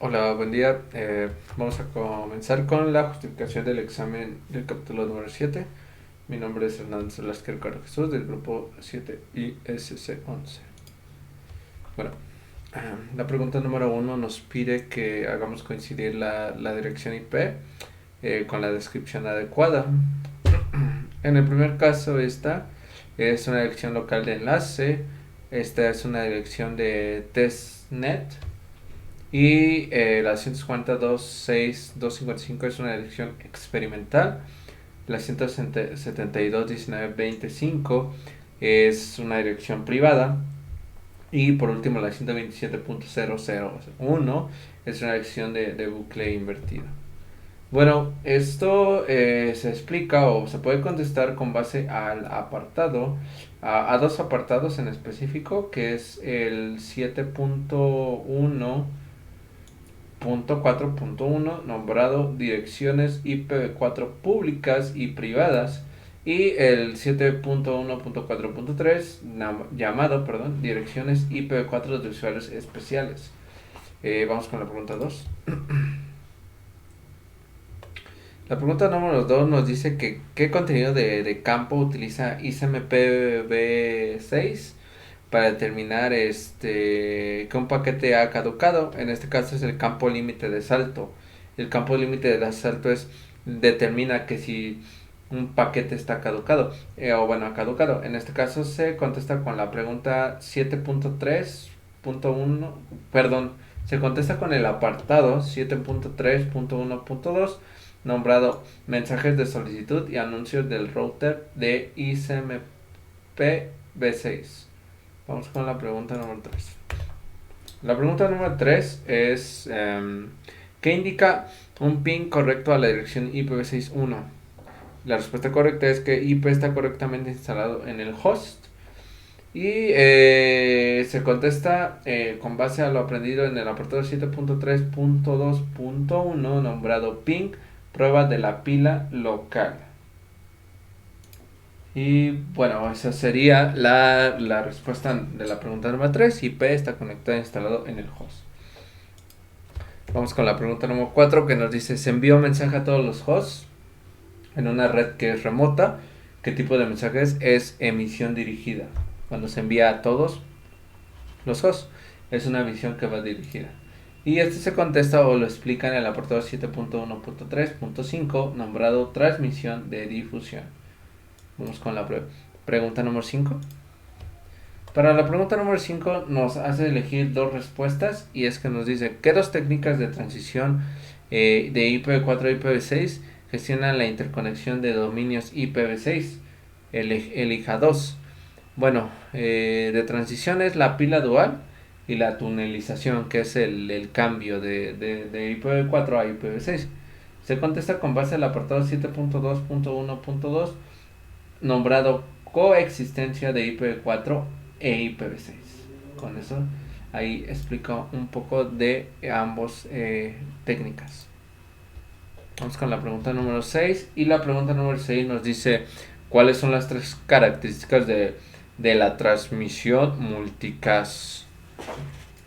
Hola, buen día. Vamos a comenzar con la justificación del examen del capítulo número 7. Mi nombre es Hernández Lasquer Caro Jesús del grupo 7 ISC11. Bueno, la pregunta número 1 nos pide que hagamos coincidir la dirección IP con la descripción adecuada. En el primer caso, esta es una dirección local de enlace. Esta es una dirección de testnet. Y la 152.6.255 es una dirección experimental. La 172.19.25 es una dirección privada. Y por último la 127.001 es una dirección de bucle invertido. Bueno, esto se explica o se puede contestar con base al apartado, a dos apartados en específico, que es el 7.1 Punto 4.1 nombrado direcciones IPv4 públicas y privadas, y el 7.1.4.3 llamado direcciones IPv4 de usuarios especiales. Vamos con la pregunta 2. La pregunta número 2 nos dice que qué contenido de campo utiliza ISMPv6 para determinar que un paquete ha caducado. En este caso es el campo límite de salto. El campo límite de salto determina que si un paquete está caducado ha caducado. En este caso se contesta con la pregunta 7.3.1, perdón, se contesta con el apartado 7.3.1.2 nombrado mensajes de solicitud y anuncios del router de ICMP v6. Vamos con la pregunta número 3. La pregunta número 3 es ¿qué indica un ping correcto a la dirección IPv6.1? La respuesta correcta es que IP está correctamente instalado en el host. Y se contesta con base a lo aprendido en el apartado 7.3.2.1 nombrado ping prueba de la pila local. Y bueno, esa sería la respuesta de la pregunta número 3. IP está conectado e instalado en el host. Vamos con la pregunta número 4 que nos dice: se envió mensaje a todos los hosts en una red que es remota. ¿Qué tipo de mensaje es? Es emisión dirigida. Cuando se envía a todos los hosts, es una emisión que va dirigida. Y este se contesta o lo explica en el apartado 7.1.3.5 nombrado transmisión de difusión. Vamos con la pregunta número 5. Para la pregunta número 5 nos hace elegir dos respuestas, y es que nos dice: ¿qué dos técnicas de transición de IPv4 a IPv6 gestionan la interconexión de dominios IPv6? Elija dos. Bueno, de transición es la pila dual y la tunelización, que es el cambio de IPv4 a IPv6. Se contesta con base al apartado 7.2.1.2 nombrado coexistencia de IPv4 e IPv6. Con eso ahí explico un poco de ambos técnicas. Vamos con la pregunta número 6. Y la pregunta número 6 nos dice: ¿cuáles son las tres características de la transmisión multicast?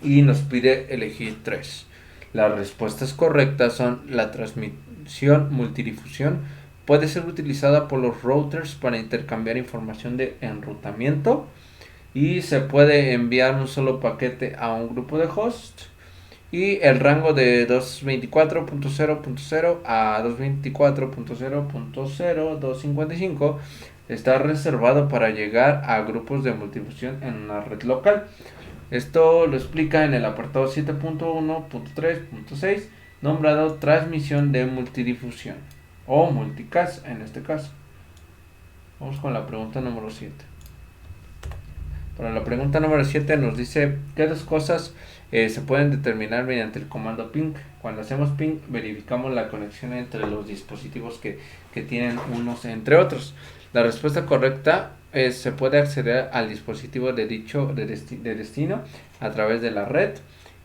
Y nos pide elegir tres. Las respuestas correctas son: la transmisión multidifusión puede ser utilizada por los routers para intercambiar información de enrutamiento, y se puede enviar un solo paquete a un grupo de hosts, y el rango de 224.0.0 a 224.0.0255 está reservado para llegar a grupos de multidifusión en una red local. Esto lo explica en el apartado 7.1.3.6 nombrado transmisión de multidifusión o multicast en este caso. Vamos con la pregunta número 7. Para la pregunta número 7 nos dice: ¿qué dos cosas se pueden determinar mediante el comando ping? Cuando hacemos ping verificamos la conexión entre los dispositivos que tienen unos entre otros. La respuesta correcta es: se puede acceder al dispositivo de destino a través de la red,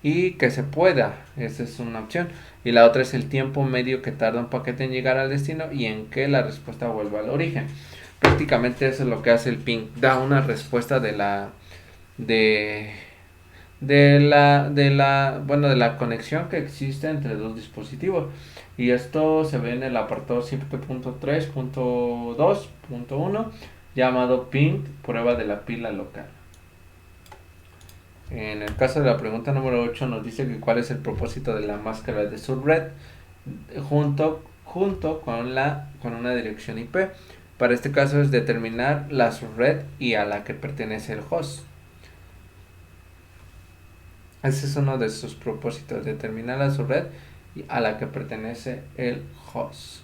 y que se pueda, esa es una opción. Y la otra es el tiempo medio que tarda un paquete en llegar al destino y en que la respuesta vuelva al origen. Prácticamente eso es lo que hace el ping, da una respuesta de de la conexión que existe entre dos dispositivos. Y esto se ve en el apartado 7.3.2.1 llamado ping, prueba de la pila local. En el caso de la pregunta número 8 nos dice que cuál es el propósito de la máscara de subred junto con una dirección IP. Para este caso es determinar la subred y a la que pertenece el host. Ese es uno de sus propósitos, determinar la subred a la que pertenece el host.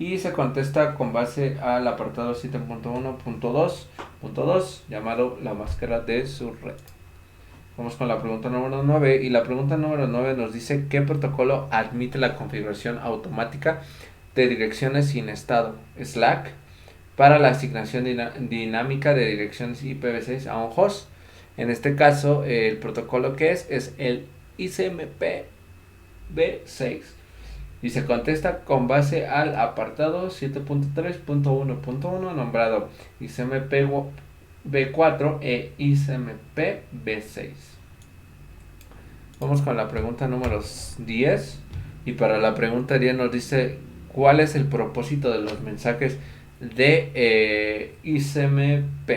Y se contesta con base al apartado 7.1.2.2 llamado la máscara de subred. Vamos con la pregunta número 9 y la pregunta número 9 nos dice qué protocolo admite la configuración automática de direcciones sin estado Slack para la asignación dinámica de direcciones IPv6 a un host. En este caso el protocolo que es el ICMP v6 y se contesta con base al apartado 7.3.1.1 nombrado ICMP v4 e ICMP v6. Vamos con la pregunta número 10 y para la pregunta 10 nos dice cuál es el propósito de los mensajes de ICMP.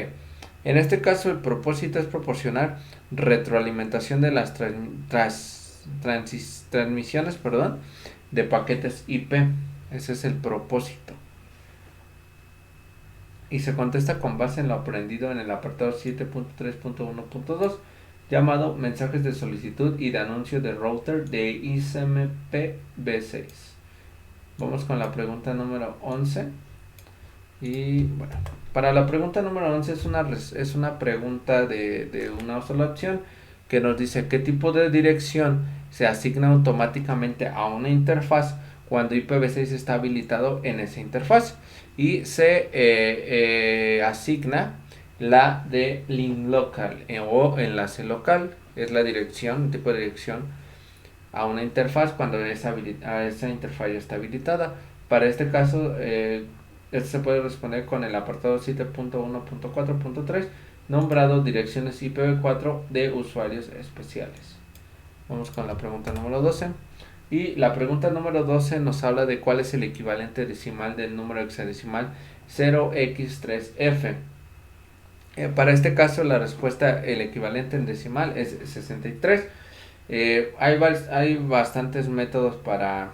En este caso el propósito es proporcionar retroalimentación de las transmisiones de paquetes IP. Ese es el propósito. Y se contesta con base en lo aprendido en el apartado 7.3.1.2 llamado mensajes de solicitud y de anuncio de router de ICMP v6. Vamos con la pregunta número 11. Y bueno, para la pregunta número 11 es una pregunta de una sola opción que nos dice qué tipo de dirección se asigna automáticamente a una interfaz cuando IPv6 está habilitado en esa interfaz y se asigna la de link local o enlace local. Es la dirección, el tipo de dirección a una interfaz cuando esa interfaz ya está habilitada. Para este caso esto se puede responder con el apartado 7.1.4.3 nombrado direcciones IPv4 de usuarios especiales. Vamos con la pregunta número 12. Y la pregunta número 12 nos habla de cuál es el equivalente decimal del número hexadecimal 0x3f. Para este caso la respuesta, el equivalente en decimal es 63. Hay bastantes métodos para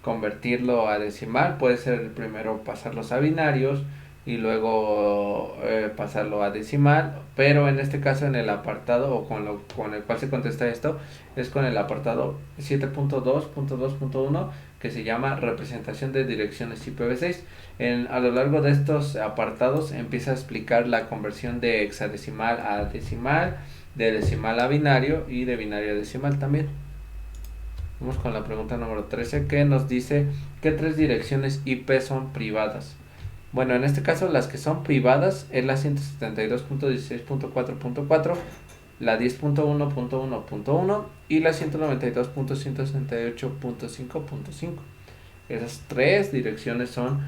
convertirlo a decimal. Puede ser primero pasarlos a binarios y luego pasarlo a decimal, pero en este caso en el apartado o con el cual se contesta esto es con el apartado 7.2.2.1 que se llama representación de direcciones IPv6. A lo largo de estos apartados empieza a explicar la conversión de hexadecimal a decimal, de decimal a binario y de binario a decimal también. Vamos con la pregunta número 13 que nos dice ¿qué tres direcciones IP son privadas? Bueno, en este caso las que son privadas es la 172.16.4.4, la 10.1.1.1 y la 192.168.5.5. Esas tres direcciones son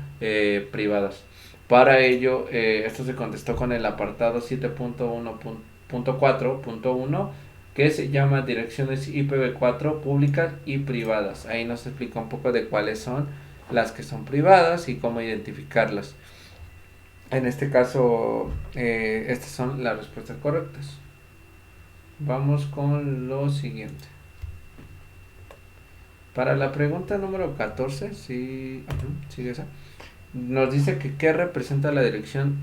privadas. Para ello, esto se contestó con el apartado 7.1.4.1 que se llama direcciones IPv4 públicas y privadas. Ahí nos explica un poco de cuáles son las que son privadas y cómo identificarlas. En este caso, estas son las respuestas correctas. Vamos con lo siguiente. Para la pregunta número 14, sigue esa, nos dice que ¿qué representa la dirección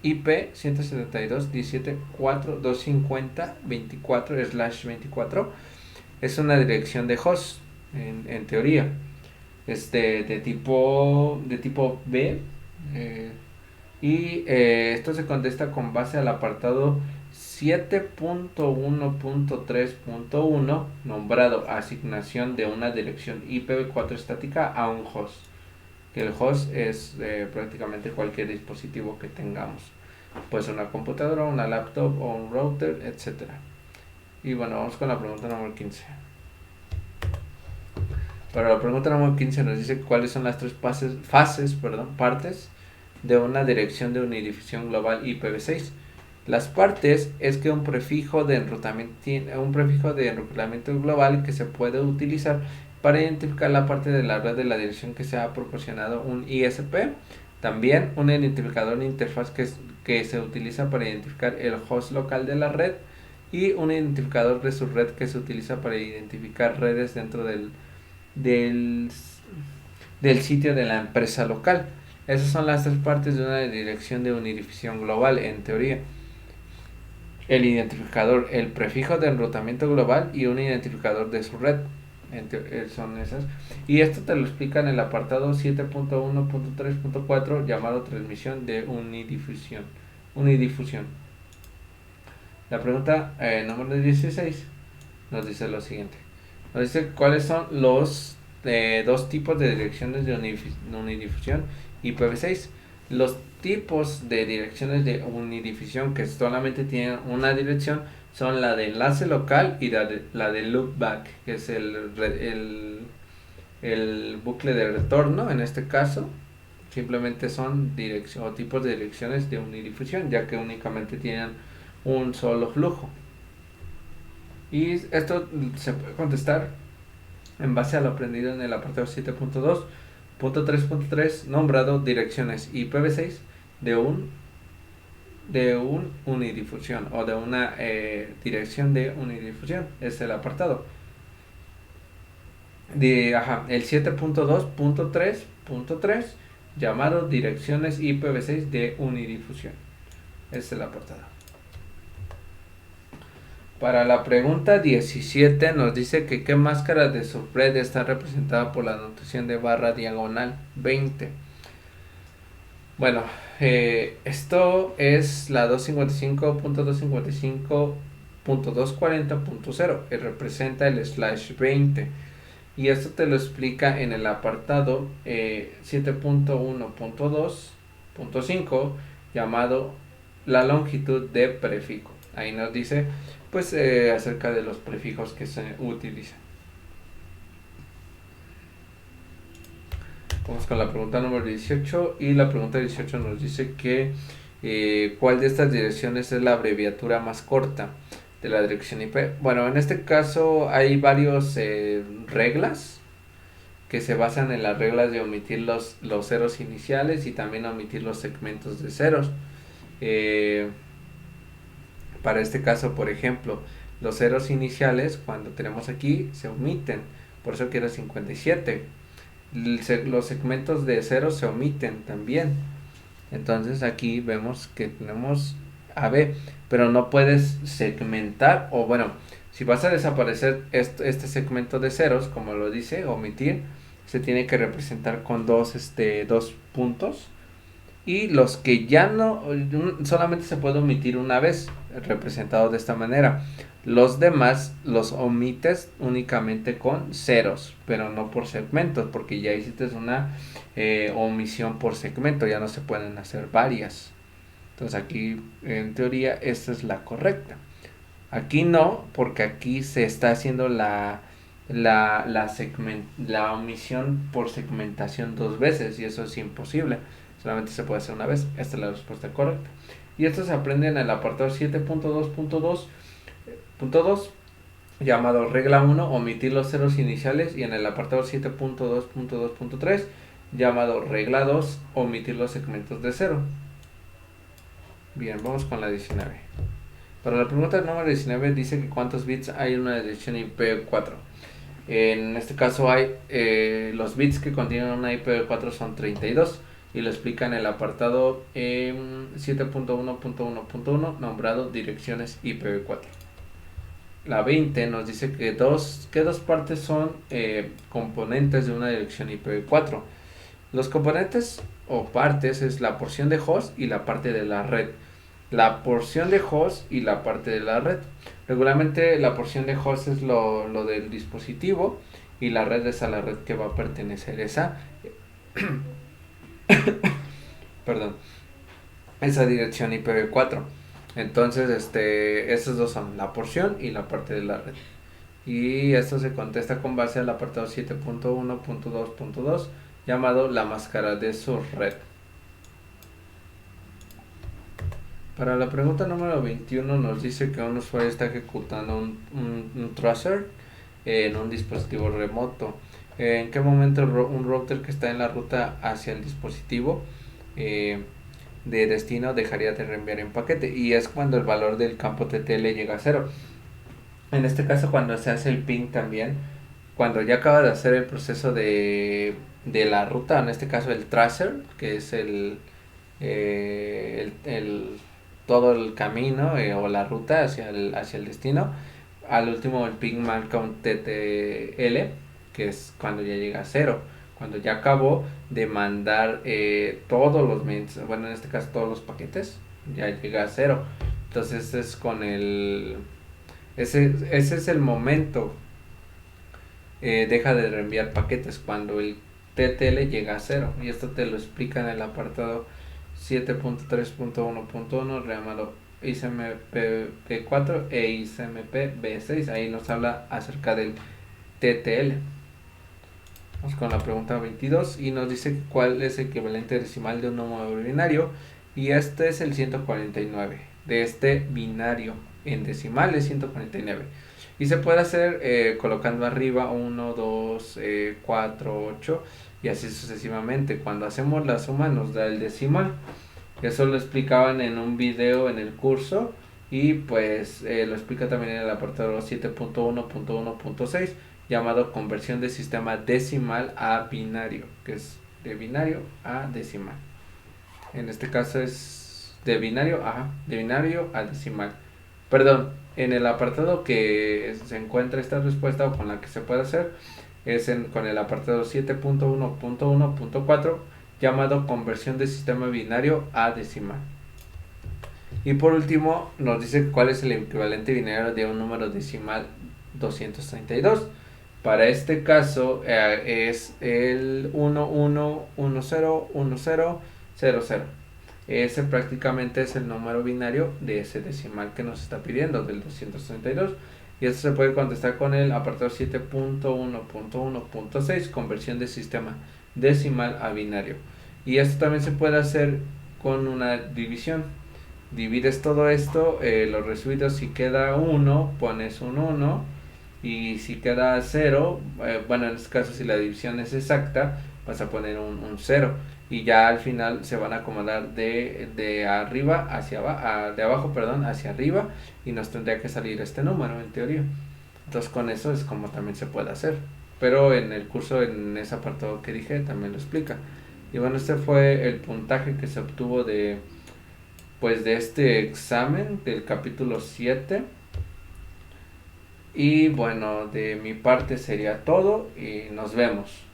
IP 172.17.4.250.24/24? Es una dirección de host, en teoría. De tipo B. Esto se contesta con base al apartado 7.1.3.1 nombrado asignación de una dirección IPv4 estática a un host, que el host es prácticamente cualquier dispositivo que tengamos, pues una computadora, una laptop o un router, etcétera. Y bueno, vamos con la pregunta número 15. Para la pregunta número 15 nos dice cuáles son las tres partes de una dirección de unidifusión global IPv6. Las partes es que un prefijo de enrutamiento global que se puede utilizar para identificar la parte de la red de la dirección que se ha proporcionado un ISP. También un identificador de interfaz que se utiliza para identificar el host local de la red, y un identificador de su red que se utiliza para identificar redes dentro del, del sitio de la empresa local. Esas son las tres partes de una dirección de unidifusión global en teoría: el identificador, el prefijo de enrutamiento global y un identificador de su red. Son esas. Y esto te lo explica en el apartado 7.1.3.4 llamado transmisión de unidifusión. La pregunta número 16 nos dice lo siguiente. Nos dice cuáles son los dos tipos de direcciones de unidifusión IPv6. Los tipos de direcciones de unidifusión que solamente tienen una dirección son la de enlace local y la de loopback, que es el bucle de retorno. En este caso simplemente son tipos de direcciones de unidifusión, ya que únicamente tienen un solo flujo. Y esto se puede contestar en base a lo aprendido en el apartado 7.2.3.3 nombrado direcciones IPv6 de un unidifusión o de una dirección de unidifusión. Es el apartado el 7.2.3.3 llamado direcciones IPv6 de unidifusión. Es el apartado. Para la pregunta 17 nos dice que qué máscara de subred está representada por la notación de barra diagonal 20. Bueno, esto es la 255.255.240.0 que representa el /20. Y esto te lo explica en el apartado 7.1.2.5 llamado la longitud de prefijo. Ahí nos dice pues acerca de los prefijos que se utilizan. Vamos con la pregunta número 18, y la pregunta 18 nos dice que ¿cuál de estas direcciones es la abreviatura más corta de la dirección IP? Bueno, en este caso hay varios reglas que se basan en las reglas de omitir los ceros iniciales y también omitir los segmentos de ceros. Para este caso, por ejemplo, los ceros iniciales, cuando tenemos aquí, se omiten, por eso quiero 57. Los segmentos de ceros se omiten también. Entonces aquí vemos que tenemos AB, pero no puedes segmentar, o bueno, si vas a desaparecer este segmento de ceros, como lo dice, omitir, se tiene que representar con dos puntos. Y los que ya no, solamente se puede omitir una vez, representado de esta manera. Los demás los omites únicamente con ceros, pero no por segmentos, porque ya hiciste una omisión por segmento, ya no se pueden hacer varias. Entonces aquí, en teoría, esta es la correcta. Aquí no, porque aquí se está haciendo la omisión por segmentación dos veces, y eso es imposible. Solamente se puede hacer una vez. Esta es la respuesta correcta. Y esto se aprende en el apartado 7.2.2 llamado regla 1, omitir los ceros iniciales, y en el apartado 7.2.2.3 llamado regla 2, omitir los segmentos de cero. Bien, vamos con la 19. Para la pregunta número 19 dice que cuántos bits hay en una dirección IPv4. En este caso hay los bits que contienen una IPv4 son 32. Y lo explica en el apartado 7.1.1.1 nombrado direcciones IPv4. La 20 nos dice que dos partes son componentes de una dirección IPv4. Los componentes o partes es la porción de host y la parte de la red. La porción de host y la parte de la red. Regularmente la porción de host es lo del dispositivo, y la red es a la red que va a pertenecer esa perdón, esa dirección IPv4. Entonces esos dos son la porción y la parte de la red, y esto se contesta con base al apartado 7.1.2.2 llamado la máscara de su red. Para la pregunta número 21 nos dice que un usuario está ejecutando un tracer en un dispositivo remoto. ¿En qué momento un router que está en la ruta hacia el dispositivo eh, de destino dejaría de reenviar en paquete? Y es cuando el valor del campo TTL llega a cero. En este caso, cuando se hace el ping también, cuando ya acaba de hacer el proceso de la ruta, en este caso el tracer, que es todo el camino o la ruta hacia el destino. Al último el ping marca un TTL, que es cuando ya llega a cero, cuando ya acabó de mandar todos los bueno, en este caso todos los paquetes, ya llega a cero. Entonces es con ese es el momento, deja de reenviar paquetes cuando el TTL llega a cero, y esto te lo explica en el apartado 7.3.1.1 llamado ICMP4 e ICMP-B6. Ahí nos habla acerca del TTL. Vamos con la pregunta 22 y nos dice cuál es el equivalente decimal de un número binario, y este es el 149 de este binario en decimal es 149, y se puede hacer colocando arriba 1, 2, 4, 8 y así sucesivamente. Cuando hacemos la suma nos da el decimal. Eso lo explicaban en un video en el curso, y pues lo explica también en el apartado 7.1.1.6 llamado conversión de sistema decimal a binario, que es de binario a decimal. En este caso es de binario a decimal. Perdón, en el apartado que se encuentra esta respuesta, o con la que se puede hacer, es con el apartado 7.1.1.4 llamado conversión de sistema binario a decimal. Y por último nos dice cuál es el equivalente binario de un número decimal 232. Para este caso es el 11101000. Ese prácticamente es el número binario de ese decimal que nos está pidiendo, del 232. Y esto se puede contestar con el apartado 7.1.1.6, conversión de sistema decimal a binario. Y esto también se puede hacer con una división. Divides todo esto, los residuos, si queda 1, pones un 1, y si queda 0, bueno, en este caso si la división es exacta, vas a poner un 0, y ya al final se van a acomodar de arriba hacia abajo, de abajo, perdón, hacia arriba, y nos tendría que salir este número en teoría. Entonces con eso es como también se puede hacer, pero en el curso, en ese apartado que dije, también lo explica. Y bueno, este fue el puntaje que se obtuvo de este examen del capítulo 7. Y bueno, de mi parte sería todo y nos vemos.